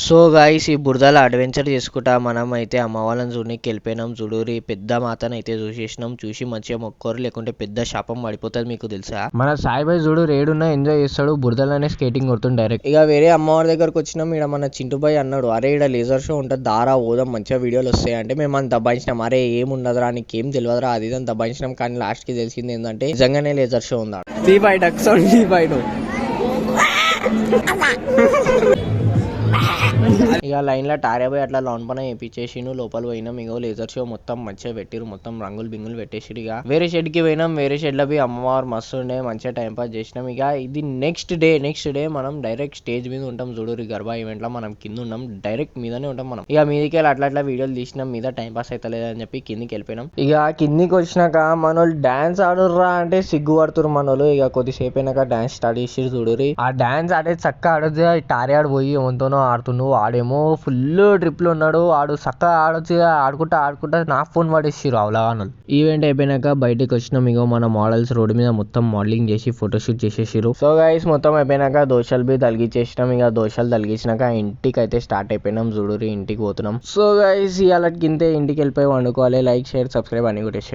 So guys ఈ బురదలో adventure చేసుకుంటా మనం అయితే అమ్మ వాళ్ళని చూడడానికి వెళ్ళిపోయినాం. చూడురి పెద్ద మాతను అయితే చూసేసినాం. చూసి మంచిగా మొక్కోరు, లేకుంటే పెద్ద శాపం పడిపోతుంది. మీకు తెలుసా మన సాయిబాయి చూడు రేడున్నా ఎంజాయ్ చేస్తాడు, బురదలోనే స్కేటింగ్ కొడుతుంది డైరెక్ట్. ఇక వేరే అమ్మవారి దగ్గరకు వచ్చినాం. ఇక్కడ మన చింటుబాయి అన్నాడు, అరే ఇక్కడ లేజర్ షో ఉంటుంది దారా పోదాం మంచిగా వీడియోలు వస్తాయి అంటే మేము అని దబ్బాయించినాం. అరే ఏముండదురా నీకు ఏం తెలియదురా అది అని దబ్బాయించినాం. కానీ లాస్ట్ కి తెలిసింది ఏంటంటే నిజంగానే లేజర్ షో ఉందా. ఇక లైన్ లో టారేబాయ్ అట్లా లాన్ పైన వేయించేసిండు. లోపల పోయినాం. ఇగో లేజర్ షో మొత్తం మంచిగా పెట్టిరు, మొత్తం రంగులు బింగులు పెట్టేసిరు. ఇక వేరే షెడ్ కి పోయినాం. వేరే షెడ్ లో పోయి అమ్మవారు మస్తు ఉండే, మంచిగా టైం పాస్ చేసినాం. ఇక ఇది నెక్స్ట్ డే మనం డైరెక్ట్ స్టేజ్ మీద ఉంటాం. చూడరు గర్భా ఈవెంట్ లో మనం కింద ఉన్నాం, డైరెక్ట్ మీదనే ఉంటాం మనం. ఇక మీదకి వెళ్ళి అట్లా వీడియోలు తీసినాం. మీద టైం పాస్ అవుతలేదు అని చెప్పి కిందికి వెళ్ళిపోయినాం. ఇక కిందికి వచ్చినాక మనోళ్ళు డాన్స్ ఆడుర్రా అంటే సిగ్గు పడుతురు మనోళ్ళు. ఇక కొద్దిసేపు అయినాక డాన్స్ స్టార్ట్ చేసి చూడరు. ఆ డాన్స్ ఆడే చక్క ఆడొచ్చు. టారే ఆడు పోయి ఎంతోనో ఆడుతున్నావు, ఆడేమో ఫుల్ ట్రిప్ లో ఉన్నాడు. ఆడు చక్కగా ఆడొచ్చు. ఆడుకుంటా నా ఫోన్ పడేసిరు అవలాగాను. ఈవెంట్ అయిపోయినాక బయటకు వచ్చినాం. ఇగో మన మోడల్స్ రోడ్డు మీద మొత్తం మోడలింగ్ చేసి ఫోటోషూట్ చేసేసిరు. సో గైస్ మొత్తం అయిపోయినాక దోశలు బి తలిగించేసినాం. ఇక దోశలు తలిగించినాక ఇంటికి అయితే స్టార్ట్ అయిపోయినాం. చూడురి ఇంటికి పోతున్నాం. సో గైస్ ఇవాళకి ఇంతే, ఇంటికి వెళ్ళిపోయి వండుకోవాలి. లైక్ షేర్ సబ్స్క్రైబ్ అని కొట్టేసారు.